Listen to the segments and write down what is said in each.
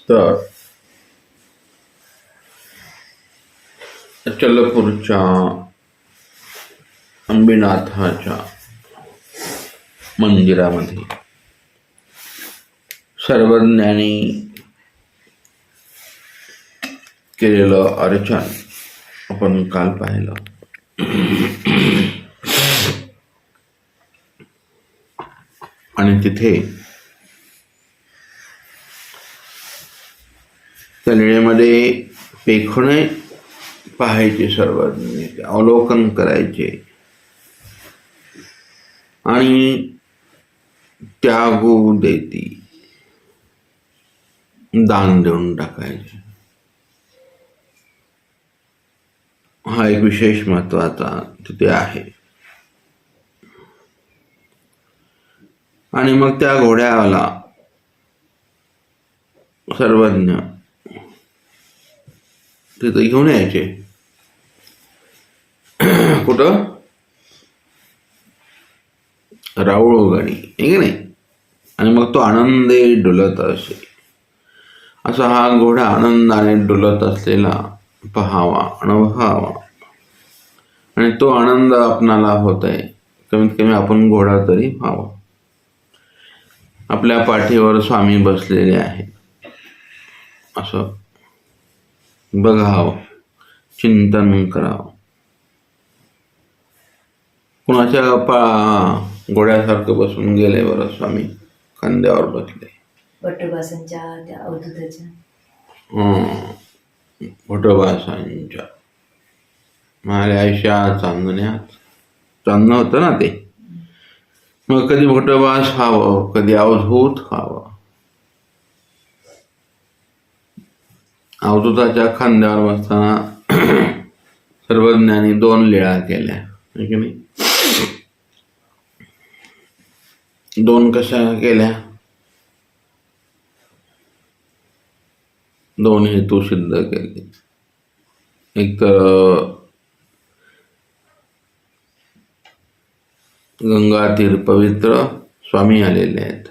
तर अचलपूरच्या अंबिनाथाच्या मंदिरामध्ये सर्वज्ञानी केलेलं अर्चन आपण काल पाहिलं. आणि तिथे त्या निळेमध्ये पेखणे पाहायचे, सर्वज्ञ अवलोकन करायचे आणि त्यागू देती दान देऊन टाकायचे. हा एक विशेष महत्वाचा तिथे आहे. आणि मग त्या घोड्याला सर्वज्ञ तिथे घेऊन यायचे. कुठं? राऊळ गाडी आहे की नाही. आणि मग तो आनंदे डुलत असे. असा हा घोडा आनंदाने डुलत असलेला पहावा, अनुभवावा. आणि तो आनंद आपणाला होत आहे. कमीत कमी आपण घोडा तरी व्हावा. आपल्या पाठीवर स्वामी बसलेले आहेत असं बघावं, चिंतन करावं. कुणाच्या घोड्यासारखं बसून गेले बरं स्वामी, खांद्यावर बसले. भटोबासांच्या त्या अवधूताच्या भटोबासांच्या माझ्या आयुष्यात चांदण्यात चांदण होतं ना ते. मग कधी भटोबास व्हावं, कधी अवधूत व्हावं. अवधूताच्या खांद्यावर बसताना सर्वज्ञानी 2 लीळा केल्या की नाही. 2 कशा केल्या? 2 हेतू सिद्ध केले. एक तर गंगा तीर पवित्र स्वामी आलेले आहेत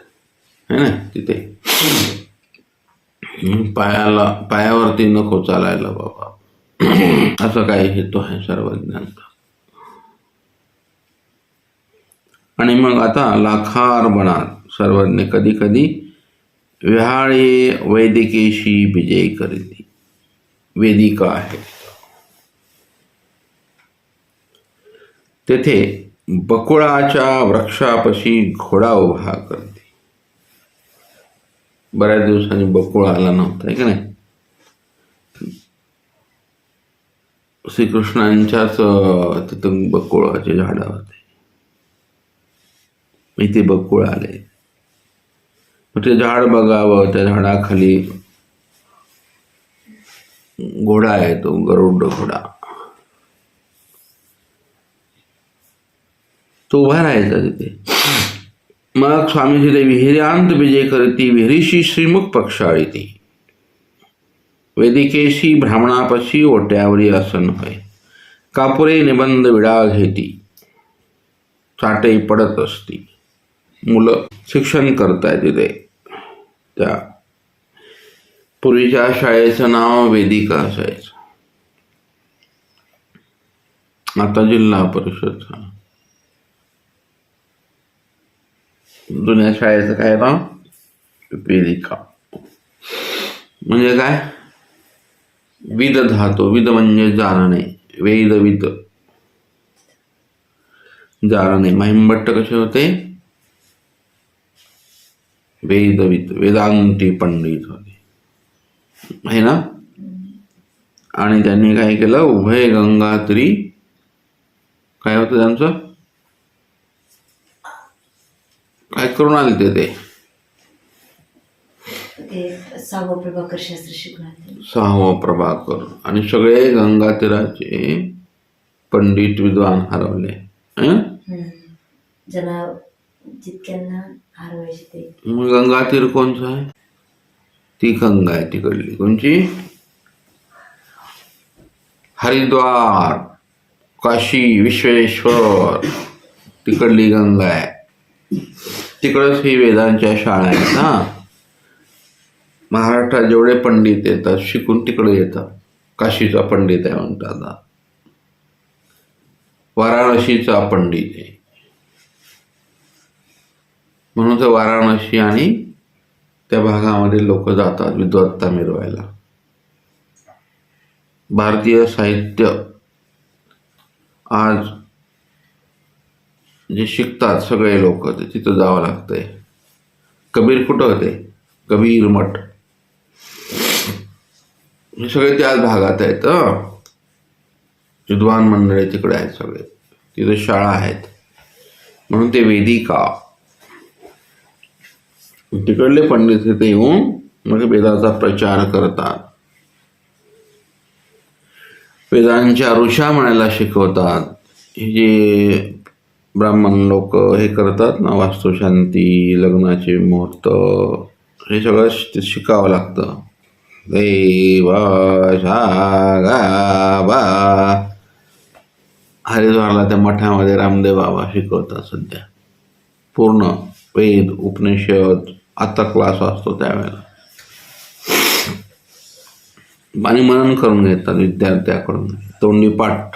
है ना तिथे. पायावरती नको चालायला बाबा, असं काही हेतू आहे सर्वज्ञांचा. आणि मग आता लाखार बनात सर्वज्ञ कधी कधी विहाळे वैदिकेशी विजय करीती. वेदिका आहे तेथे बकुळाच्या वृक्षापाशी घोडा उभा करते. बऱ्याच दिवसांनी बकुळ आला नव्हता आहे की नाही. श्रीकृष्णांच्याच तिथून बकुळाचे झाड होते. इथे बकुळ आले. मग ते झाड बघावं. त्या झाडाखाली घोडा आहे, तो गरुड घोडा. तो उभा राहायचा तिथे. मग स्वामी तिथे विहिर्यांत विजय करती. विहिरीशी श्रीमुख पक्षाळीती. वेदिकेशी ब्राह्मणापाशी ओट्यावरी आसन होय. कापुरे निबंध विडा घेती. चाटे पडत असती. मुलं शिक्षण करताय तिथे. त्या पूर्वीच्या शाळेचं नाव वेदिका असायचं. आता जिल्हा परिषद झाला. जुन्या शाळेचं काय नाव? वेदिका. म्हणजे काय? विद धातू. विद म्हणजे जाणणे. वेद विद जाणणे. महिमभट्ट कसे होते? वेदविद, वेदांती पंडित होते आहे ना. आणि त्यांनी काय केलं? उभय गंगात्री काय होतं त्यांचं? काय करून आले ते? 6वं प्रभाकर शास्त्र शिकवणार. 6वं प्रभाकर. आणि सगळे गंगातीराचे पंडित विद्वान हरवले. ज्यांना जितक्यांना हरवायचे ते. मग गंगातीर कोणचं आहे? ती गंगा आहे तिकडली. कोणची? हरिद्वार, काशी विश्वेश्वर तिकडली गंगा आहे. तिकडंच ही वेदांच्या शाळा आहेत ना. महाराष्ट्रात जेवढे पंडित येतात शिकून तिकडे येतात. काशीचा पंडित आहे म्हणतात, वाराणसीचा पंडित आहे म्हणून तर वाराणसी आणि त्या भागामध्ये लोक जातात विद्वत्ता मिरवायला. भारतीय साहित्य आज जे शिकतात सगळे लोक ते तिथं जावं लागतंय. कबीर कुठं होते? कबीर मठ हे सगळे त्याच भागात आहेत. विद्वान मंडळी तिकडे आहेत सगळे, तिथे शाळा आहेत म्हणून ते वेदिका. तिकडले पंडित तिथे येऊन मग वेदाचा प्रचार करतात, वेदांच्या ऋषा म्हणायला शिकवतात. हे जे ब्राह्मण लोक हे करतात ना, वास्तुशांती, लग्नाचे मुहूर्त, हे सगळं शिकावं लागतं. हरिद्वारला त्या मठामध्ये रामदेव बाबा शिकवतात सध्या पूर्ण वेद उपनिषद. आता क्लास असतो त्यावेळेला आणि मनन करून घेतात विद्यार्थ्याकडून, तोंडी पाठ.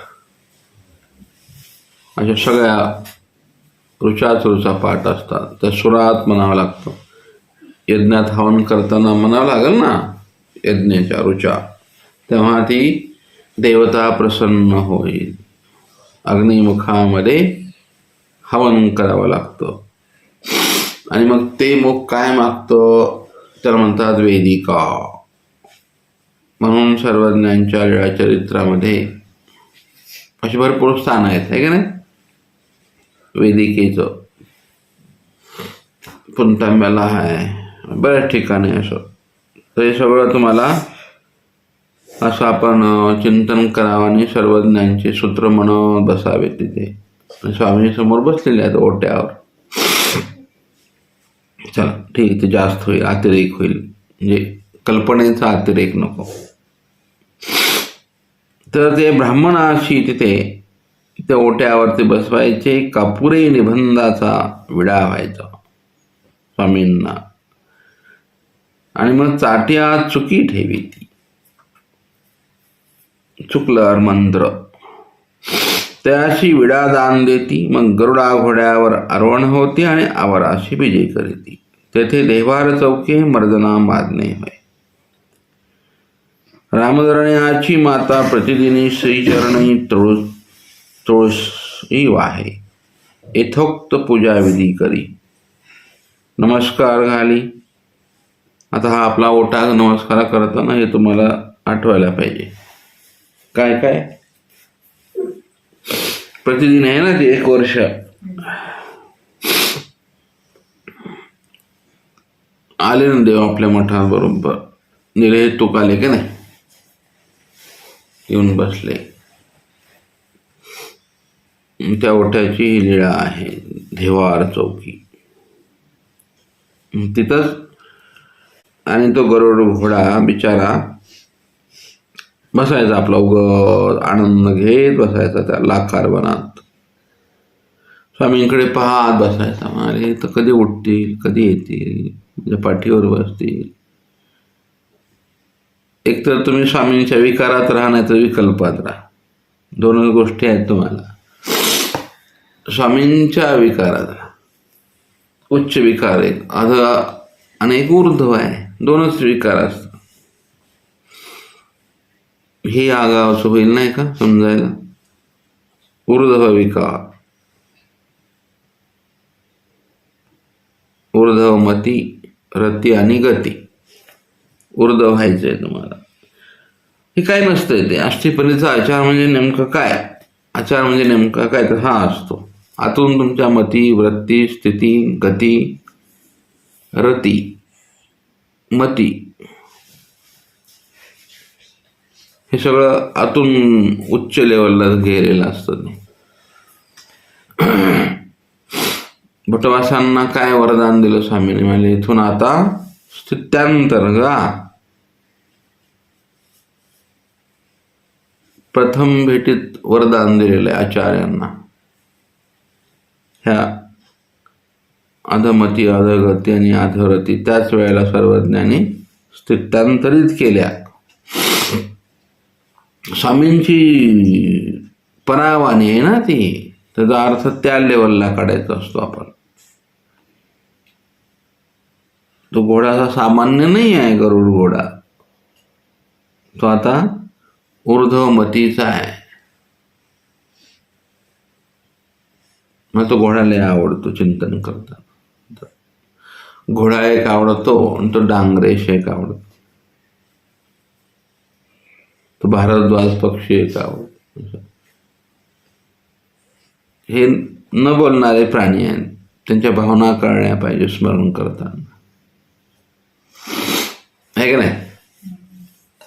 अशा सगळ्या ऋचा पाठ असतात, त्या सुरात म्हणावं लागतं. यज्ञात हवन करताना म्हणावं लागेल ना यज्ञाच्या ऋचा, तेव्हा ती देवता प्रसन्न होईल. अग्निमुखामध्ये हवन करावं लागतं आणि मग ते मुख काय मागतं त्याला म्हणतात वेदिका. म्हणून सर्वज्ञांच्या लीळा चरित्रामध्ये अशी भरपूर स्थान आहेत, है की नाही. वेदिकेचं पुणतांब्याला आहे, बऱ्याच ठिकाणी असं. तर हे सगळं तुम्हाला असं आपण चिंतन करावं आणि सर्वज्ञांचे सूत्र म्हणत बसावे. तिथे स्वामी समोर बसलेले आहेत ओट्यावर. चला ठीक, ते जास्त होईल, अतिरेक होईल, म्हणजे कल्पनेचा अतिरेक नको. तर ते ब्राह्मणाशी तिथे त्या ओट्यावरती बसवायचे. कापुरे निबंधाचा विडा व्हायचा स्वामींना आणि मग चाट्या चुकी ठेवी ती. चुकलं मंत्र त्याशी विडा दान देती. मग गरुडा घोड्यावर आरोहण होती आणि आवाराशी विजय करीती. तेथे देवार चौके मर्दना मादणे होय. रामधरण्याची माता प्रतिदिनी श्रीचरणी तुळशी वाहे. यथोक्त पूजा विधी करी. नमस्कार घाली. आता हा आपला ओटा नमस्कार करताना हे तुम्हाला आठवायला पाहिजे. काय काय प्रतिदिन आहे ना ते, 1 वर्ष आले ना देव आपल्या मठाबरोबर. निरे तुक आले की नाही, येऊन बसले. त्या ओट्याची ही लीळा आहे. देवार चौकी तिथंच. आणि तो गरुड घोडा बिचारा बसायचा आपला उगत आनंद घेत बसायचा त्या लाखार बनात. स्वामींकडे पाहत बसायचा. अरे तर कधी उठतील, कधी येतील, म्हणजे पाठीवर बसतील. एकतर तुम्ही स्वामींच्या विकारात राहा, नाही तर विकल्पात राहा. 2 गोष्टी आहेत तुम्हाला. स्वामींच्या विकारात राहा. उच्च विकार एक आणि एक ऊर्ध्व आहे. 2च विकार असतात. हे आगावचं होईल नाही का समजायला. ऊर्ध्व विकार, ऊर्ध्व मती, रती आणि गती. ऊर्ध्व व्हायचंय तुम्हाला. हे काय नसतंय. ते अष्टपरीचा आचार म्हणजे नेमकं काय? आचार म्हणजे नेमका काय तर हा असतो. आतून तुमच्या मती, वृत्ती, स्थिती, गती, रती, मती हे सगळं आतून उच्च लेवलला गेलेलं असतं. भटवासांना काय वरदान दिलं स्वामीने? म्हणजे इथून आता स्थित्यांतर गा. प्रथम भेटीत वरदान दिलेलं आहे आचार्यांना. ह्या अधमती, अधगती आणि अधोरती त्याच वेळेला सर्वज्ञांनी स्थित्यांतरित केल्या. स्वामींची परावाणी आहे ना ती. त्याचा अर्थ त्या लेवलला काढायचा असतो आपण. तो घोडा असा सामान्य नाही आहे गरुड घोडा. तो आता ऊर्ध्वमतीचा आहे. मला तो घोडा लय आवडतो चिंतन करताना. घोडा एक आवडतो आणि तो डांगरेश एक आवडतो. तो भारद्वाज पक्षी एक आवडतो. हे न बोलणारे प्राणी आहेत. त्यांच्या भावना कळल्या पाहिजे स्मरण करताना, आहे का नाही.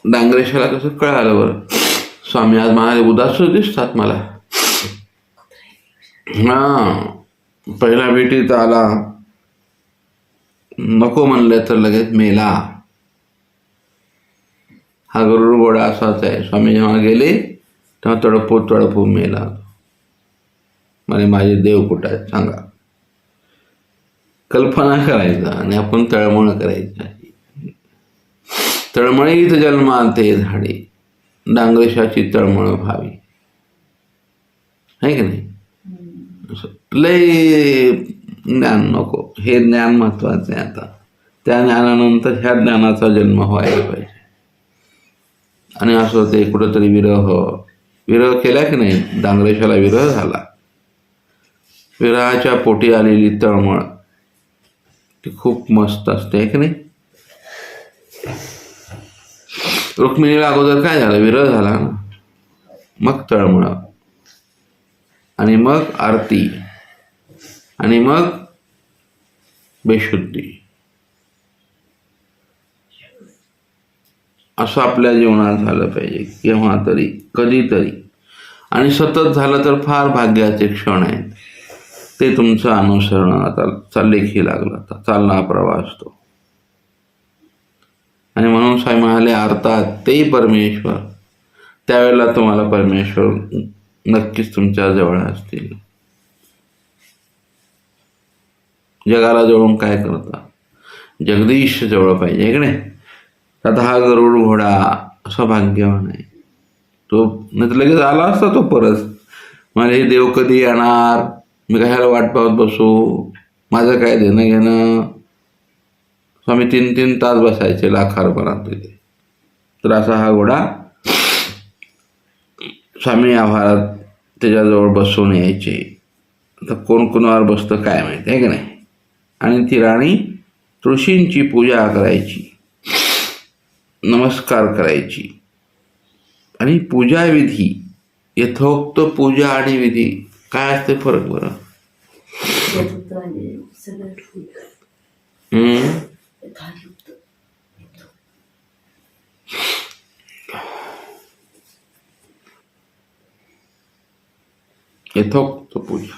डांगरेशाला कसं कळालं बरं. स्वामी आज महाराज उदासच दिसतात मला. पहिल्या भेटीत आला, नको म्हणले तर लगेच मेला. हा गरुड घोडा असाच आहे. स्वामी जेव्हा गेले तेव्हा तडपू मेला. म्हणजे माझे देव कुठं आहेत सांगा. कल्पना करायचा आणि आपण तळमळ करायची. तळमळीत जन्माते झाडे, डांगरेशाची तळमळ व्हावी, आहे की नाही. लय ज्ञान नको, हे ज्ञान महत्वाचं आहे. आता त्या ज्ञानानंतर ह्या ज्ञानाचा जन्म व्हायला पाहिजे. आणि असं ते कुठंतरी विरह केला की नाही. डांगरेशाला विरह झाला. विरहाच्या पोटी आलेली तळमळ ती खूप मस्त असते, आहे की नाही. रुक्मिणीला अगोदर काय झालं, विरह झाला ना, मग तळमळ, आणि मग आरती, आणि मग बेशुद्धी. असं आपल्या जीवनात झालं पाहिजे केव्हा तरी, कधीतरी. आणि सतत झालं तर फार भाग्याचे क्षण आहेत. ते तुमचं अनुसरण आता लेखी लागलं. आता चालला प्रवास तो. आणि म्हणून स्वामी म्हणाले अर्थात ते परमेश्वर. त्यावेळेला तुम्हाला परमेश्वर नक्कीच तुमच्या जवळ असतील. जगाला जवळून काय करता, जगदीश जवळ पाहिजे, आहे की नाही. आता हा गरुड घोडा असा भाग्यवान आहे. तो नाही तर लगेच आला असता तो परत. मला हे देव कधी येणार, मी कशाला वाट पाहत बसू, माझं काय देणं घेणं. स्वामी 3-3 तास बसायचे लाखारभरात तिथे. तर असा हा घोडा स्वामी आभारात त्याच्याजवळ बसून यायचे. आता कोण कोणावर बसतं काय माहिती, आहे की नाही. आणि ती राणी तुळशींची पूजा करायची, नमस्कार करायची. आणि पूजाविधी, यथोक्त पूजा आणि विधी काय असते फरक बरं. यथोक्त पूजा,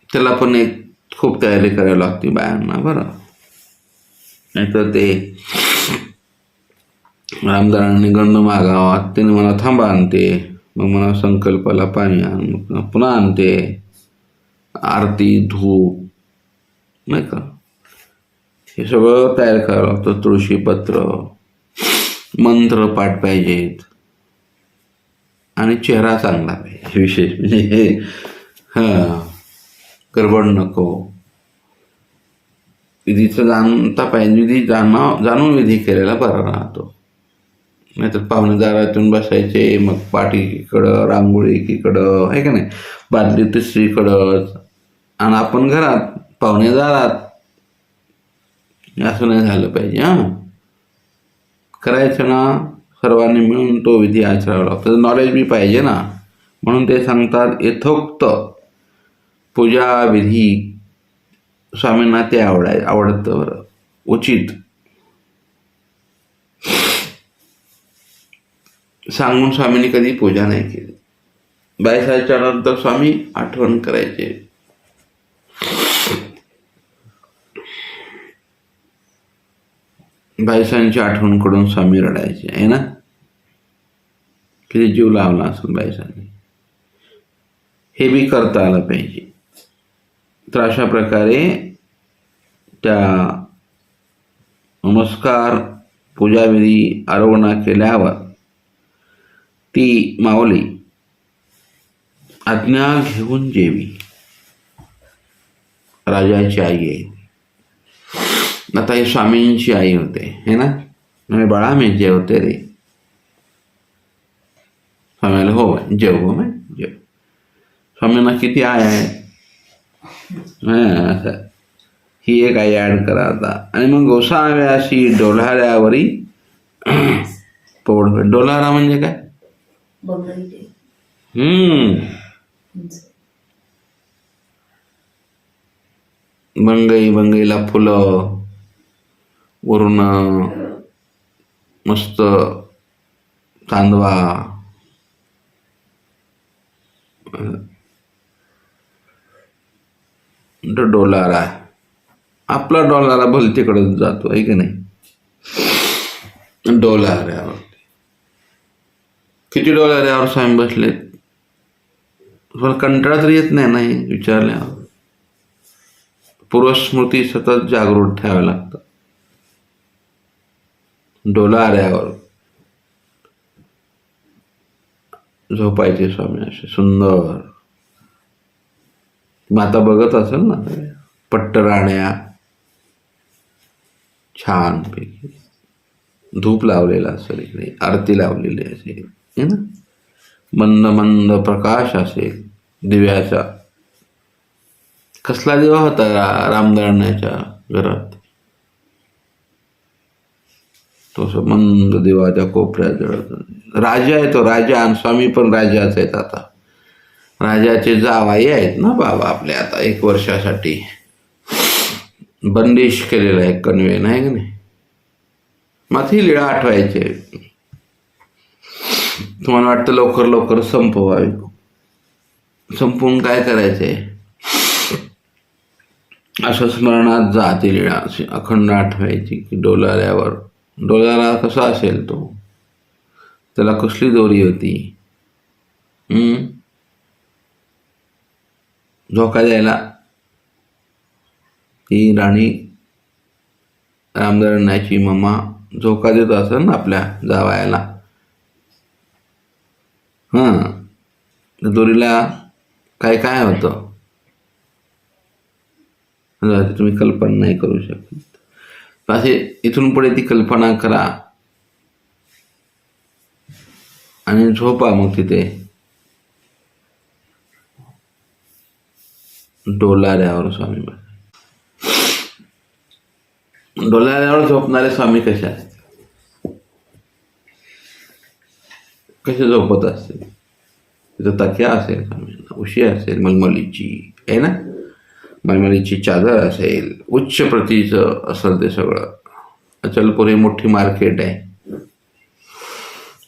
त्याला पण एक खूप तयारी करावी लागते बायांना बरं. नाहीतर ते रामदारांनी गंध मागावा, त्याने मला थांबा आणते, मग मला संकल्पाला पाणी आण, मग पुन्हा आणते. आरती, धूप, नाही का, हे सगळं तयार करावं लागतं. तुळशीपत्र, मंत्र पाठ पाहिजेत, आणि चेहरा चांगला पाहिजे विशेष. म्हणजे गडबड नको. विधीचं जाणता पाहिजे. विधी जाणून विधी केलेला बरा राहतो. नाहीतर पाहुणेदारातून बसायचे, मग पाठी एकीकडं, रांगोळी एकीकडं, आहे का नाही, बादली तिसरीकडं, आणि आपण घरात पाहुणेदारात. असं नाही झालं पाहिजे. करायचं ना सर्वांनी मिळून तो विधी आचरावा लागतो. नॉलेज बी पाहिजे ना. म्हणून ते सांगतात यथोक्त पूजा विधी. स्वामींना ते आवडतं बरं, उचित. सांगून स्वामींनी कधी पूजा नाही केली. बायसाच्या नंतर स्वामी आठवण करायचे. बायसांची आठवण करून स्वामी रडायचे, आहे ना. किती जीव लावला असेल बायसांनी. हे बी करता आलं पाहिजे. तर अशा प्रकारे त्या नमस्कार पूजाविधी आरोहणा केल्यावर ती माऊली आज्ञा घेऊन जेवी. राजाची आई आहे. आता ही स्वामींची आई होते हे ना. म्हणजे बाळा मी जेवते रे. स्वामीला हो जेव हो मैं जेव. स्वामींना किती आई आहे असं. ही एक आई ऍड करा आता. आणि मग गोसाव्याशी डोलाऱ्यावरी पोड. डोलारा म्हणजे काय? बंगई ते बंगईला फुलं वरून मस्त चांदवा डोलारा. आपला डोलारा भलतीकडे जातो आहे की नाही. डोलाऱ्यावर किती डोलाऱ्यावर स्वामी बसलेत. पण कंटाळा तर येत नाही ना हे विचारल्यावर. पूर्वस्मृती सतत जागृत ठेवावं लागतं. डोलाऱ्यावर झोपायचे स्वामी असे सुंदर. माता बघत असेल ना पट्टराण्या छान पैकी. धूप लावलेला असेल इकडे. आरती लावलेली असेल है ना. मंद मंद प्रकाश असेल दिव्याचा. कसला दिवा होता रामदळण्याच्या घरात. तो मंद दिवा त्या कोपऱ्यात जळत. राजा आहे तो राजा. आणि स्वामी पण राजाच आहेत. आता राजाचे जावाई आहेत ना बाबा आपले. आता 1 वर्षासाठी बंदिश केलेला आहे कन्वेन आहे की नाही. मग ही लीळा आठवायची. तुम्हाला वाटतं लवकर लवकर संपवावी. संपवून काय करायचंय. असं स्मरणात जाते लीळा अशी अखंड आठवायची की डोलाऱ्यावर. डोलारा कसा असेल तो. त्याला कसली दोरी होती. झोका द्यायला ती राणी रामदळण्याची मम्मा झोका देत असेल ना आपल्या जावयाला. दोरीला काय काय होतं तुम्ही कल्पना नाही करू शकत. असे इथून पुढे ती कल्पना करा आणि झोपा मग तिथे डोलाऱ्यावर स्वामी. डोलाऱ्यावर झोपणारे स्वामी कसे असतील. कसे झोपत असतील. तिथं तकिया असेल स्वामींना. उशी असेल मलमलीची आहे ना. मलमलीची चादर असेल. उच्च प्रतीचं असेल ते सगळं. अचलपूर हे मोठी मार्केट आहे.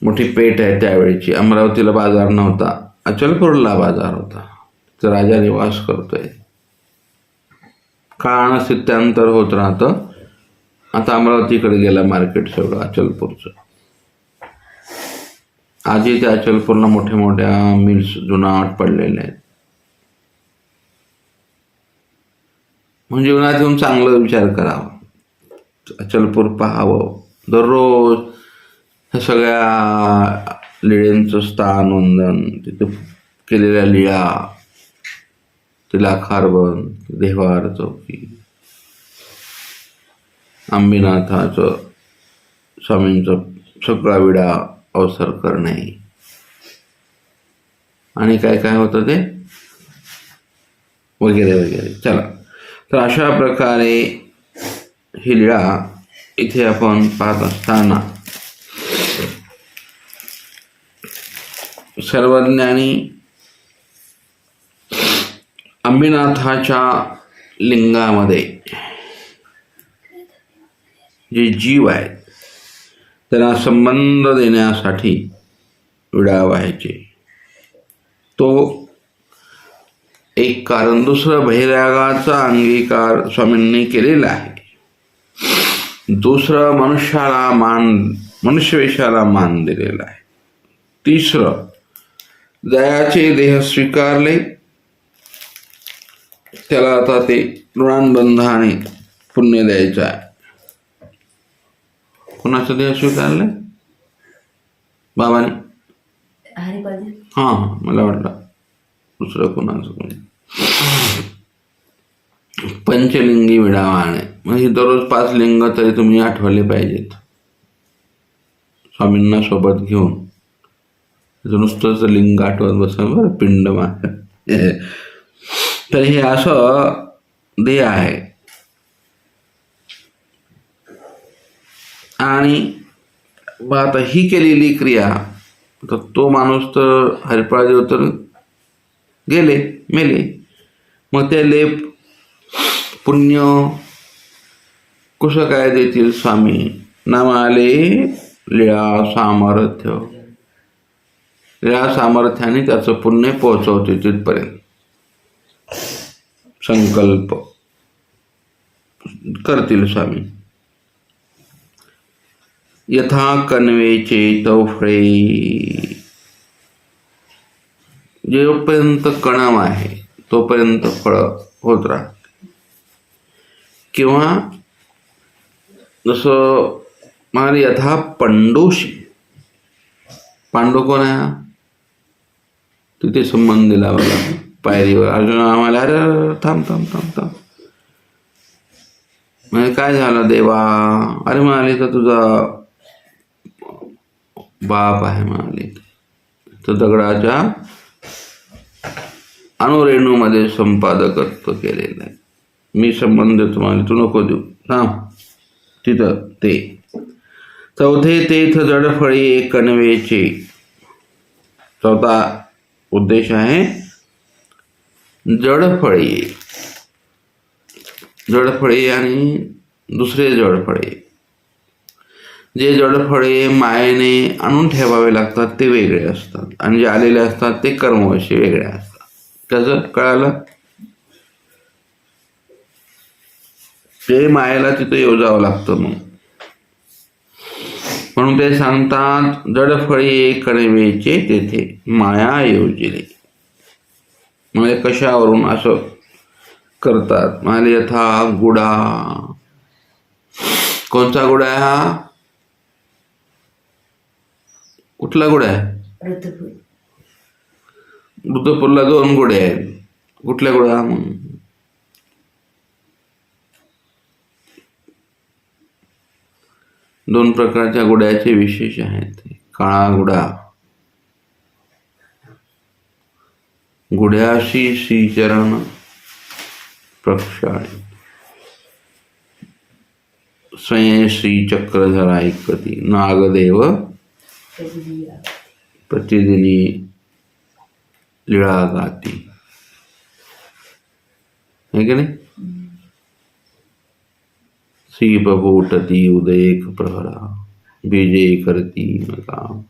मोठी पेठ आहे त्यावेळेची. अमरावतीला बाजार नव्हता. अचलपूरला बाजार होता. तर राजा निवास करतोय. काळानुसार होत राहतं. आता अमरावतीकडे गेलं मार्केट सगळं अचलपूरचं. आजही त्या अचलपूरला मोठ्या मोठ्या मिल्स जुनाट पडलेल्या आहेत. म्हणजे जीवनात येऊन चांगलं विचार करावा. अचलपूर पाहावं. दररोज ह्या सगळ्या लीळेंचं स्थान वंदन. तिथे केलेल्या लीळा. तिला खारबन देवार चौकी अंबिनाथाचं स्वामींचं सगळा विडा अवसर करणे. आणि काय काय होतं ते वगैरे वगैरे. चला तर अशा प्रकारे ही लीळा इथे आपण पाहत असताना सर्वज्ञानी अंबिनाथाच्या लिंगामध्ये जे जीव आहेत त्यांना संबंध देण्यासाठी विडा व्हायचे. तो एक कारण. दुसरं बहिरागाचा अंगीकार स्वामींनी केलेला आहे. दुसरं मनुष्यवेशाला मान दिलेला आहे. तिसरं दयाचे देह स्वीकारले त्याला आता ते ऋणानुबंधाने पुण्य द्यायचं आहे. कोणाचं देह स्वीकारलंय? बाबाने? हरिपाद हां मला वाटलं दुसरं कोणाचं कोणी. पंचलिंगी विडावाणे म्हणजे दररोज 5 लिंग तरी तुम्ही आठवले पाहिजेत स्वामींना सोबत घेऊन. नुसतंच लिंग आठवत बसाल बरं, पिंड तर हे असं देह आहे. आणि आता ही केलेली क्रिया तर तो माणूस तर हरिपाळ तर गेले, मेले. मग ते लेप पुण्य कसं काय देतील स्वामी? नामाले लीळा सामर्थ्य. लीळा सामर्थ्याने त्याचं पुण्य पोहोचवते तिथपर्यंत. संकल्प करतील स्वामी. यथा कण्वेचे तवफळे. जोपर्यंत कणव आहे तोपर्यंत फळ होत राहते. किंवा जसं मला यथा पंडोशी. पांडू कोण आहे? तिथे संबंध दिला बघा पायरीवर. अर्जुन आम्हाला अरे थांब थांब थांब थांब. म्हणजे काय झालं देवा? अरे म्हणाले तर तुझा बाप आहे म्हणाले, तर दगडाच्या अणुरेणूमध्ये संपादकत्व केलेलं आहे. मी संबंध तुम्हाला तू नको देऊ थांब तिथं. ते चौथे तेथ जडफळी कण्वेचे. चौथा उद्देश आहे जडफळे. जडफळे आणि दुसरे जडफळे. जे जडफळे मायेने आणून ठेवावे लागतात ते वेगळे असतात, आणि जे आलेले असतात ते कर्मवशी वेगळे असतात. त्याचं कळालं? ते मायेला तिथं येऊ जावं लागतं. मग म्हणून ते सांगतात जडफळी कण्वेचे तेथे माया योजिले. म्हणजे कशावरून असं करतात? म्हणजे यथा गुडा. कोणता गुडा आहे हा? कुठला गुडा आहे? ऋतुपूरला 2 गुडे आहेत. कुठल्या गुडा? मग 2 प्रकारच्या गुड्याचे विशेष आहेत. काळा गुडा. गुड्याशी श्रीचरण प्रक्षाळी. स्वयं श्री चक्रधरा ऐकती. नागदेव प्रतिदिनी लीळा गाती. है की नाही? श्री बभूटती उदयेक प्रहरा बीजे करती काम.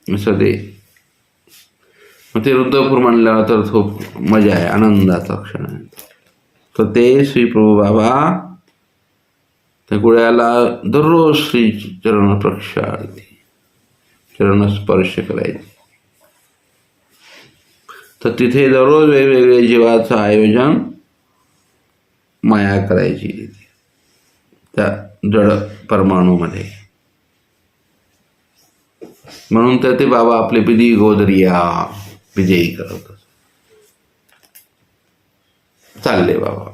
असं ते. मग ते रुद्रपूर म्हणल्यावर तर खूप मजा आहे, आनंदाचा क्षण आहे. तर ते श्री प्रभू बाबा त्या गुळ्याला दररोज श्री चरण प्रक्षाळती, चरण स्पर्श करायचे. तर तिथे दररोज वेगवेगळे जीवाचं आयोजन माया करायची त्या जड परमाणूमध्ये. म्हणून तर ते बाबा आपले विधी गोदरिया विजयी करत चालले बाबा.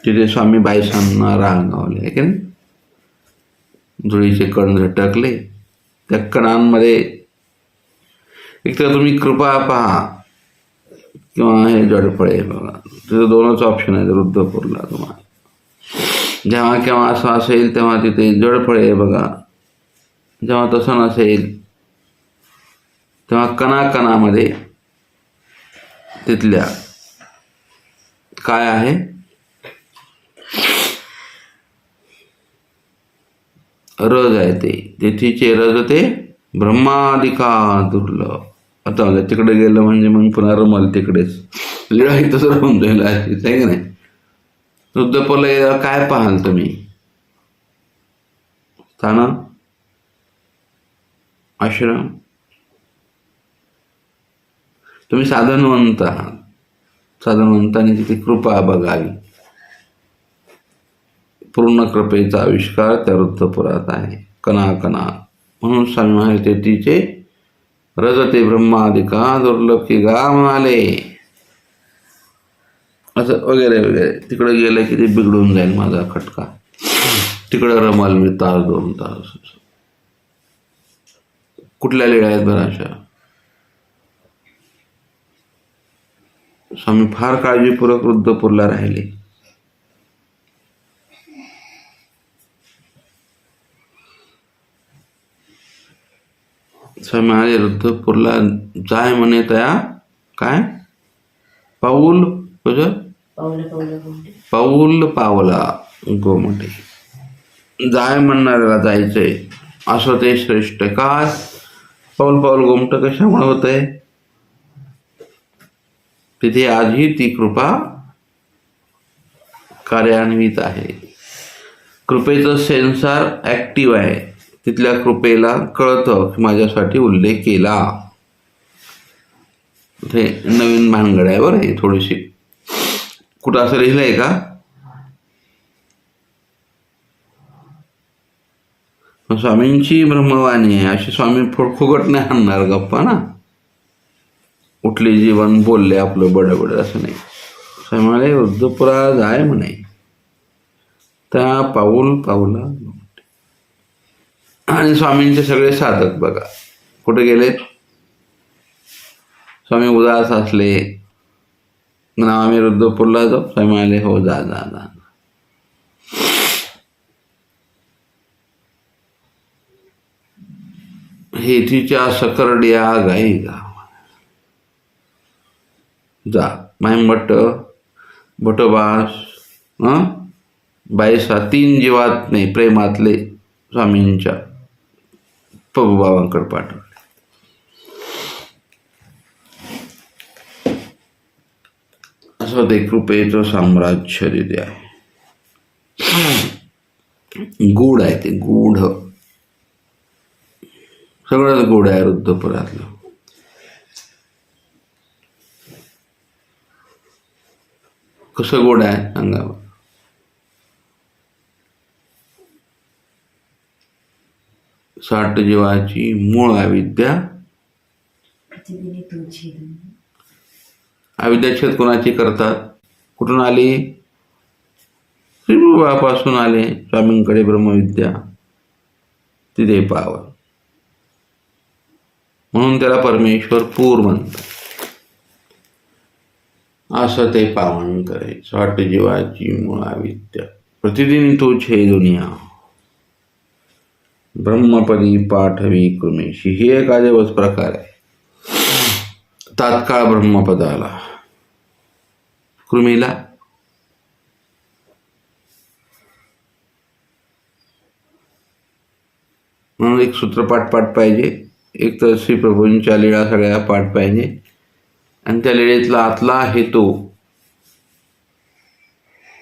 तिथे स्वामी बाईसांना रांगावले आहे की नाही. जुळीचे कण झटकले. त्या कणांमध्ये एक तर तुम्ही कृपा पहा किंवा हे जडफळे बघा. तिथे 2च ऑप्शन आहेत रुद्रपूरला तुम्हाला. जेव्हा केव्हा असं असेल तेव्हा तिथे जडफळे बघा. जेव्हा तसं नसेल तेव्हा कणाकणामध्ये तिथल्या काय आहे रज आहे. ते तिथीचे रज ते ब्रह्मादिका दुर्लभ. आता तिकडे गेलं म्हणजे मग पुन्हा रमल तिकडेच. लीळा इथंच राहून जाईल आहे की नाही. रुद्रपूरला काय पाहाल तुम्ही? स्थान आश्रम. तुम्ही साधनवंत आहात. साधनवंतांनी तिथे कृपा बघावी. पूर्ण कृपेचा आविष्कार त्या वृद्धपुरात आहे. कणा कणा म्हणून स्वामी महाराज तिचे रजते ब्रह्मादिका दुर्लभ की गा म्हणाले. असं वगैरे वगैरे. तिकडे गेलं की ते बिघडून जाईल माझा खटका. तिकडे रमाल मी तास 2 तास. कुठल्या लेळ्या आहेत बरं अशा. स्वामी फार काळजीपूर्वक वृद्धपूरला राहिले. स्वामी महाराज वृद्धपूरला जाय म्हणे त्या काय पाऊल कसं पाऊल पावला गोमटे. जाय म्हणणाऱ्याला जायचंय असं ते श्रेष्ठ. काय पाऊल पाऊल गोमट कशामुळे होत आहे. तिथे आजही ती कृपा कार्यान्वित आहे. कृपेचं सेन्सर ऍक्टिव्ह आहे. तिथल्या कृपेला कळतं की माझ्यासाठी उल्लेख केला. हे नवीन भानगड आहे बरं. हे थोडीशी कुठं असं लिहिलंय का. स्वामींची ब्रह्मवाणी आहे अशी स्वामी फुगट नाही आणणार गप्पा ना. उठले जीवन बोलले आपलं बडबड असं नाही. स्वामी वृद्धपुरा जाय म्हणे त्या पाऊल पाऊला. आणि स्वामींचे सगळे साधक बघा कुठे गेलेत. स्वामी उदास असले म्हणा आम्ही वृद्धपूरला जाऊ. स्वामी म्हणाले हो जा जा जा. हेतीच्या सकरड्या गाई गा जा. माहिमभट्ट भटबास बाईसा 3 जीवात नाही प्रेमातले स्वामींच्या प्रभुबाबांकडे पाठवले. असं ते कृपेचं साम्राज्य तिथे आहे. गूढ आहे ते गूढ. सगळंच गूढ आहे वृद्धपुरातलं. कसं गोड आहे सांगा. 60 जीवाची मूळ अविद्या. अविद्याच्छेद कोणाची करतात. कुठून आली. श्रीबापासून आले. स्वामींकडे ब्रह्मविद्या तिथे पावर. म्हणून त्याला परमेश्वर पूर म्हणतात. असं ते पावन करे. 60 जीवाची मूळ अविद्या प्रतिदिन तू छे दुनिया ब्रह्मपदी पाठवी कृमेशी. ही एक अजबच प्रकार आहे. तात्काळ ब्रह्मपदाला कृमीला म्हणून एक सूत्रपाठ पाठ पाहिजे. एक तर श्री प्रभूंच्या लीळा सगळ्या पाठ पाहिजे. आणि त्या लीळेतला आतला हेतू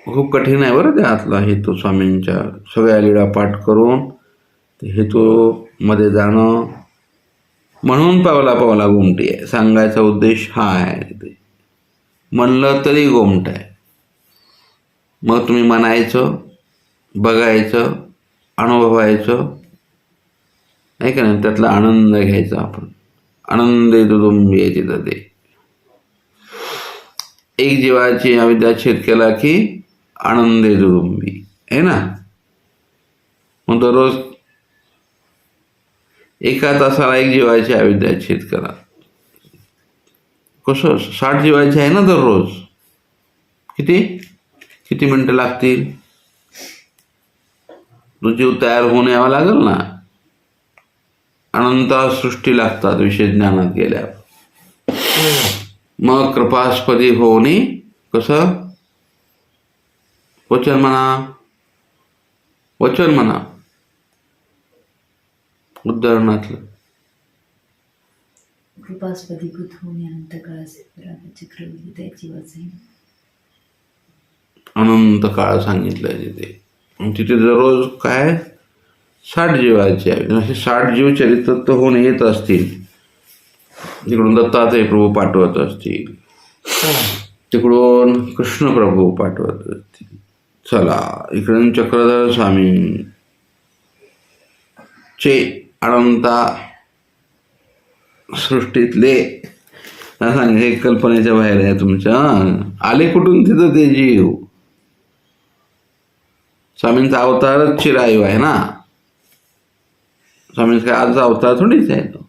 खूप कठीण आहे बरं. त्या आतला हेतू स्वामींच्या सगळ्या लीळा पाठ करून ते हेतू मध्ये जाणं. म्हणून पावला पावला गोमटी आहे. सांगायचा उद्देश हा आहे. म्हणलं तरी गोमट आहे. मग तुम्ही म्हणायचं बघायचं अनुभवायचं आहे का नाही. त्यातला आनंद घ्यायचा आपण. आनंदे दुदुंबी याची ते एक जीवाची अविद्याच्छेद केला की आनंदे दुदुंबी आहे ना. मग दररोज एका तासाला 1 जीवाची अविद्याच्छेद करा. कसं 60 जीवाची आहे ना दररोज. किती मिनिटं लागतील. तो जीव तयार होऊन यावा लागेल ना. अनंत सृष्टी लागतात विशेष ज्ञानात गेल्यावर. मग कृपास्पदी होणे कसं. वचन म्हणा उदाहरणातलं. कृपास्पदीभूत होणे अनंत काळाचे त्याची वाचणे. अनंत काळ सांगितलंय तिथे. तिथे दररोज काय 60 जीवाचे आहेत. असे 60 जीव चरित्र होऊन येत असतील. तिकडून दत्तात्रय प्रभू पाठवत असतील, तिकडून कृष्ण प्रभू पाठवत असतील. चला इकडून चक्रधर स्वामी चे अनंता सृष्टीतले सांग, हे कल्पनेच्या बाहेर आहे तुमच्या. आले कुठून तिथं ते जीव. स्वामींचा अवतारच चिरायू आहे ना. स्वामींचा काय आजचा अवतार थोडीच आहे तो.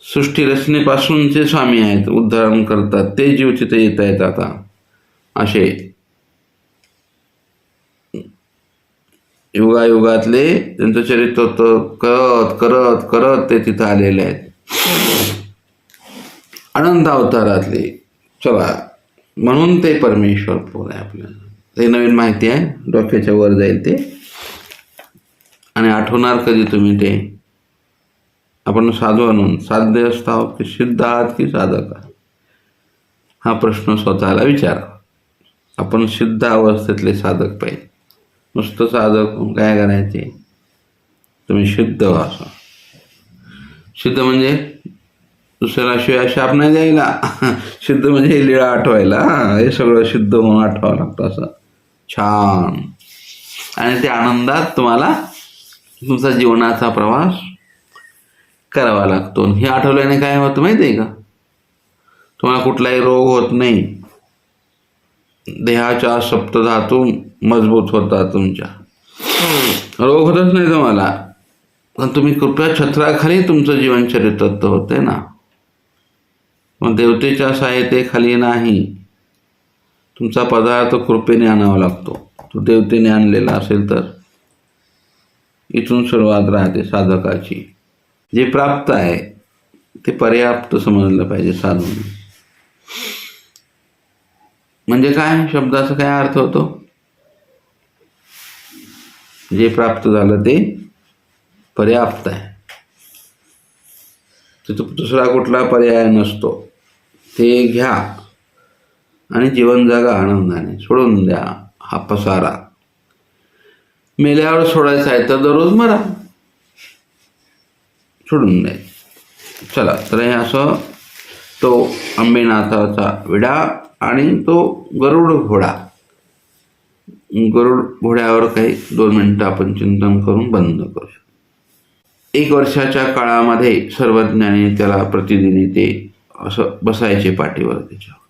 सृष्टी रचनेपासूनचे स्वामी आहेत, उद्धारण करतात. ते जीव तिथे येत आहेत आता. असे युगायुगातले त्यांचं चरित्र करत करत करत ते तिथं आलेले आहेत, अनंत अवतारातले. चला म्हणून ते परमेश्वर पोर आहे आपल्याला. ते नवीन माहिती आहे, डोक्याच्या वर जाईल ते. आणि आठवणार कधी तुम्ही ते. आपण साधू आणून साध्य असता की सिद्ध आहात की साधक आहात, हा प्रश्न स्वतःला विचारा. आपण सिद्ध अवस्थेतले साधक पाहिजे. नुसतं साधक काय करायचे, तुम्ही सिद्ध व्हा. सिद्ध म्हणजे दुसऱ्याला शिवाय शाप नाही द्यायला. सिद्ध म्हणजे हे लीळा आठवायला. हे सगळं सिद्ध होऊन आठवावं लागतं असं छान. आणि त्या आनंदात तुम्हाला तुमचा जीवनाचा प्रवास करावा लागतो. हे आठवल्याने काय होतं माहिती आहे का, तुम्हाला कुठलाही रोग होत नाही. देहाच्या सप्तधातू मजबूत होतात तुमच्या. रोग होतच नाही तुम्हाला. पण तुम्ही कृपया छत्राखाली तुमचं जीवनचरित्र होते ना. मग देवतेच्या सहायतेखाली नाही. तुमचा पदार्थ कृपेने आणावा लागतो. तो देवतेने आणलेला असेल तर इथून सुरुवात राहते साधकाची. जे प्राप्त आहे ते पर्याप्त समजलं पाहिजे साधून. म्हणजे काय, शब्दाचा काय अर्थ होतो. जे प्राप्त झालं ते पर्याप्त आहे. तिथं दुसरा कुठला पर्याय नसतो. ते घ्या आणि जीवन जगा आनंदाने. सोडून द्या हा पसारा. मेल्यावर सोडायचा आहे तर दररोज मरा, सोडून द्यायचं. चला तर हे असं तो अंबेनाथाचा विडा आणि तो गरुड घोडा. गरुड घोड्यावर काही 2 मिनिटं आपण चिंतन करून बंद करूया. 1 वर्षाच्या काळामध्ये सर्वज्ञानी त्याला प्रतिदिनी ते असं बसायचे पाठीवर. त्याच्यावर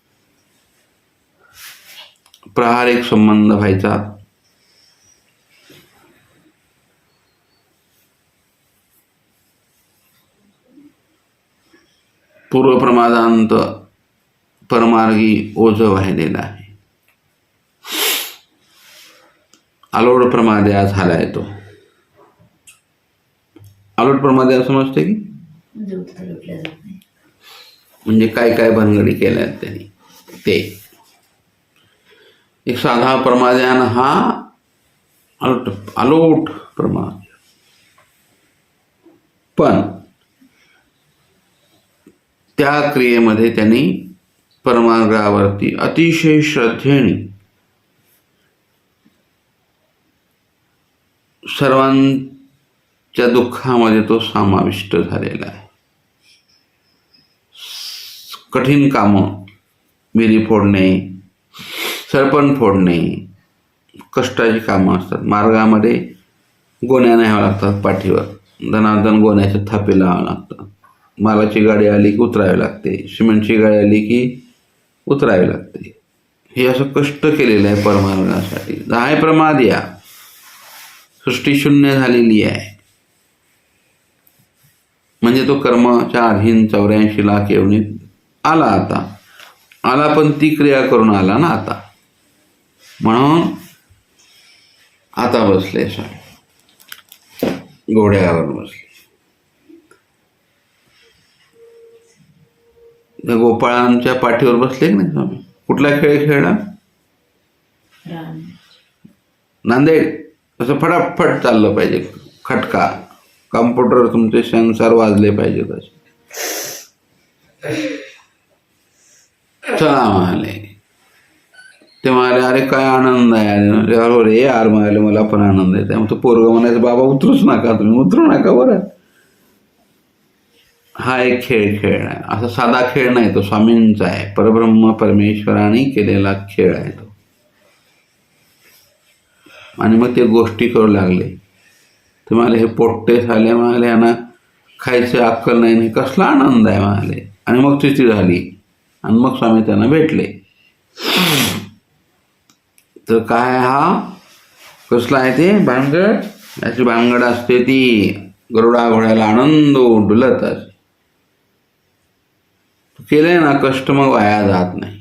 प्रहार एक संबंध व्हायचा. पूर्वप्रमादांत परमार्गी ओझं वाहिलेला आहे. आलोड प्रमाद्या झालाय तो. आलोट प्रमाद्या समजते की म्हणजे काय काय भानगडी केल्या त्यांनी. ते एक साधा प्रमाद्यान हा आलोट प्रमाद. पण त्या क्रियेमध्ये त्यांनी परमार्गावरती अतिशय श्रद्धेने सर्वांच्या दुःखामध्ये तो समाविष्ट झालेला आहे. कठीण कामं, विहिरी फोडणे, सरपण फोडणे, कष्टाची कामं असतात. मार्गामध्ये गोण्या न्याव्या लागतात पाठीवर. दनादन गोण्याचे थापे लावावं लागतात. मालाची गाडी आली की उतरावी लागते. सिमेंटची गाडी आली की उतरावी लागते. हे असं कष्ट केलेलं आहे परमार्गासाठी. हाय प्रमाद्या. सृष्टी शून्य झालेली आहे. म्हणजे तो कर्माच्या अधीन 84 लाख योनीत आला. आता आला पण ती क्रिया करून आला ना आता. म्हणून आता बसले स्वामी, घोड्यावर बसले. त्या गोपाळांच्या पाठीवर बसले की नाही स्वामी. कुठला खेळ खेळला, नांदेड. असं फटाफट चाललं पाहिजे. खटका कॉम्प्युटर तुमचे सेन्सर वाजले पाहिजेत असे. चला म्हणाले. ते म्हणाले अरे काय आनंद आहे. अरे रे यार म्हणाले मला पण आनंद आहे. मग तो पोरगा म्हणायचं बाबा उतरूच नका, तुम्ही उतरू नका बरं. हा एक खेळ आहे. असा साधा खेळ नाही, तो स्वामींचा आहे. परब्रह्म परमेश्वराने केलेला खेळ आहे तो. आणि मग ते गोष्टी करू लागले. ते म्हणाले हे पोट्टे झाले म्हणाले, यांना खायचं अक्कल नाही, कसला आनंद आहे म्हणाले. आणि मग तिची झाली आणि मग स्वामी त्यांना भेटले. तर काय हा कसला आहे ते भानगड, याची भानगड असते ती गरुडा घोड्याला आनंद डुलत असते. केले ना कष्ट मग वाया जात नाही.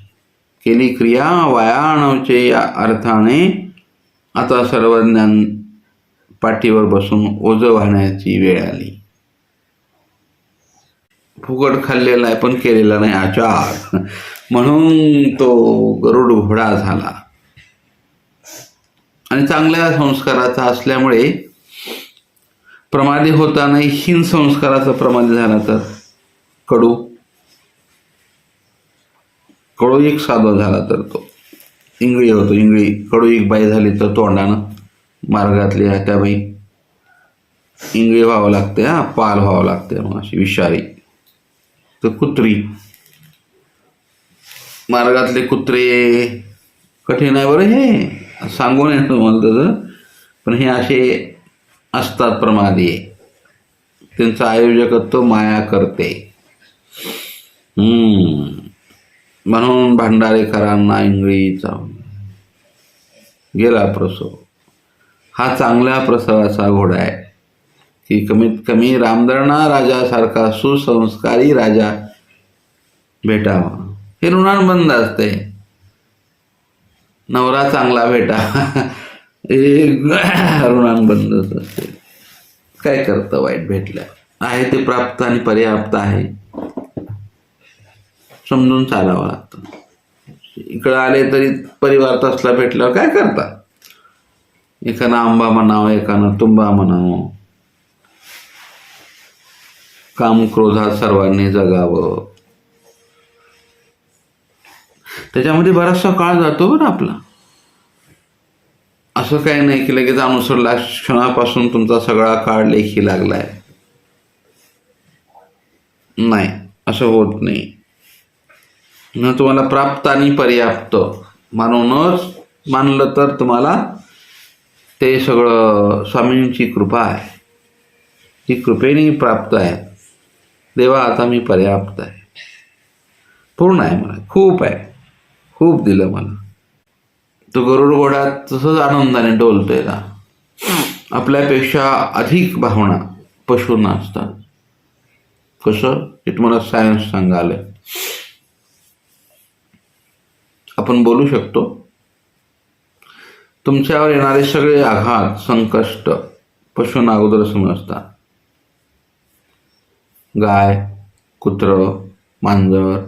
केली क्रिया वाया नवचे या अर्थाने आता सर्व ज्ञान पाठीवर बसून ओझं वाहण्याची वेळ आली. फुकट खाल्लेला आहे पण केलेला नाही आचार, म्हणून तो गरुड घोडा झाला. आणि चांगल्या संस्काराचा असल्यामुळे प्रमादी होतानाही हीन संस्काराचा प्रमादी झाला तर कडू एक साधा झाला तर तो इंगळी होतो. इंगळी कडू एक बाई झाली तर तोंडानं मार्गातली त्या बाई इंगळी व्हावं लागते, हा पाल व्हावं लागते. मग अशी विषारी. तर कुत्री, मार्गातले कुत्रे कठीण आहे बरं हे सांगू नये तुम्हाला तसं, पण हे असे असतात प्रमादी. त्यांचं आयोजकत्व माया करते. म्हणून भांडारेकरांना इंगळीचा गेला प्रसव. हा चांगल्या प्रसवाचा घोडा आहे की कमीत कमी रामधरणा राजासारखा सुसंस्कारी राजा भेटावा. हे ऋणानुबंध असते. नवरा चांगला भेटा हे ऋणानुबंधच असते. काय करतं वाईट भेटल्या, आहे ते प्राप्त आणि पर्याप्त आहे, समजून चालावं लागतं. इकडं आले तरी परिवार तसला भेटल्यावर काय करता. एकानं आंबा म्हणावं, एकानं तुंबा म्हणावं. काम क्रोधात सर्वांनी जगावं. त्याच्यामध्ये बराचसा काळ जातो बरं आपला. असं काही नाही की लगेच अनुसरला क्षणापासून तुमचा सगळा काळ लेखी लागलाय, नाही, असं होत नाही. न तुम्हाला प्राप्त आणि पर्याप्त मानूनच मानलं तर तुम्हाला ते सगळं स्वामींची कृपा आहे. ती कृपेने प्राप्त आहे. देवा आता मी पर्याप्त आहे, पूर्ण आहे, मला खूप आहे, खूप दिलं मला. तो गरुड घोडा तसंच आनंदाने डोलतोय ना. आपल्यापेक्षा अधिक भावना पशूंना असतात. कसं हे तुम्हाला सायन्स सांगायला. आपण बोलू शकतो. तुमच्यावर येणारे सगळे आघात संकष्ट पशूंना अगोदर समजतात. गाय, कुत्रं, मांजर,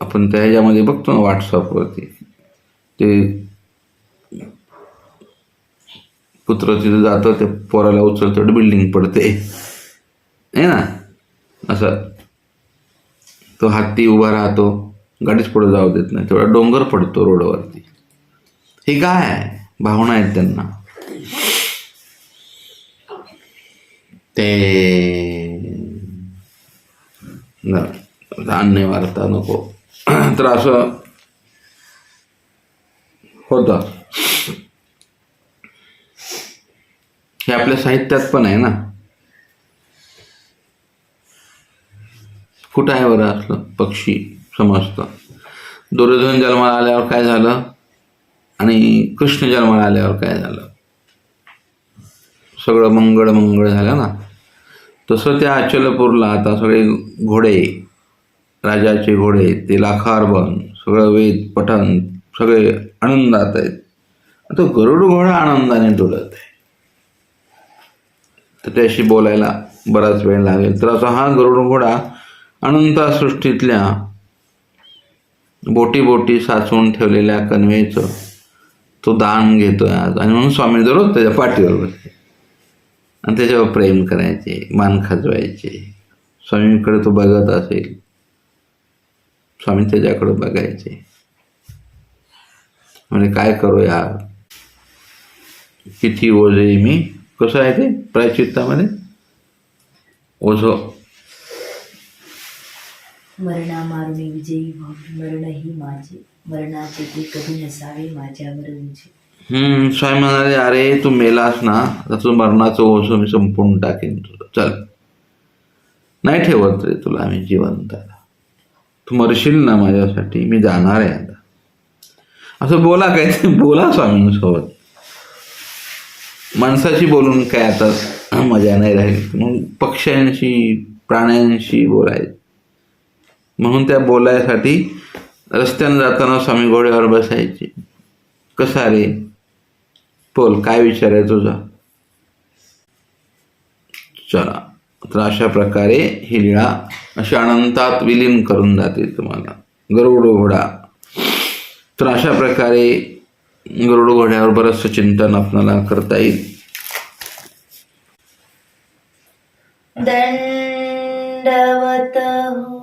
आपण त्या ह्याच्यामध्ये बघतो ना व्हॉट्सअपवरती, ते कुत्रं तिथं जातं, ते पोराला उचलतं, बिल्डिंग पडते आहे ना. असं तो हत्ती उभा राहतो, गाडीच पुढे जाऊ देत नाही, तेवढा डोंगर पडतो रोडवरती. हे काय आहे, भावना आहेत त्यांना. ते अन्य वार्ता नको. तर असं होतं. हे आपल्या साहित्यात पण आहे ना. कुठं आहे बरं असलं पक्षी समजतं. दुर्योधन जन्माला आल्यावर काय झालं आणि कृष्ण जन्माला आल्यावर काय झालं, सगळं मंगळ झालं ना. तसं त्या अचलपूरला आता सगळे घोडे, राजाचे घोडे, ते लाखार्बन, सगळं वेद पठण, सगळे आनंदात आहेत. आता गरुड घोडा आनंदाने डोलत आहे. तर त्याशी बोलायला बराच वेळ लागेल. तर असा हा गरुड घोडा अनंत सृष्टीतल्या बोटी बोटी साचवून ठेवलेल्या कन्वेचं तो दान घेतोय आज. आणि म्हणून स्वामी दररोज त्याच्या पाठीवर बसले आणि त्याच्यावर प्रेम करायचे, मान खाजवायचे. स्वामींकडे तो बघत असेल, स्वामी त्याच्याकडे बघायचे, म्हणजे काय करू यार, किती ओझे मी, कसं आहे ते प्रायश्चित्तामध्ये, ओझ मरणा मारुनी विजयी व्हावी, मरण ही माझे, मरणाचे ते कधी नसावे माझ्यावर उजे. स्वामी म्हणाले, अरे तू मेलास ना, तर तुझं मरणाचं ओझ मी संपून टाकेन तुझं, चल, नाही ठेवत रे तुला मी जिवंत, तू मरशील ना माझ्यासाठी, मी जाणार आहे आता. असं बोला, काय बोला स्वामींसोबत. माणसाशी बोलून काय आता मजा नाही राहील, मग पक्ष्यांशी प्राण्यांशी बोलायचं. म्हणून त्या बोलायसाठी रस्त्यानं जाताना स्वामी घोड्यावर बसायचे. कसा रे, बोल, काय विचार आहे तुझा. चला, तर अशा प्रकारे ही लीळा अशा अनंतात विलीन करून जाते तुम्हाला. गरुड घोडा, तर अशा प्रकारे गरुड घोड्यावर बरंचसं चिंतन आपल्याला करता येईल. दंडवत हो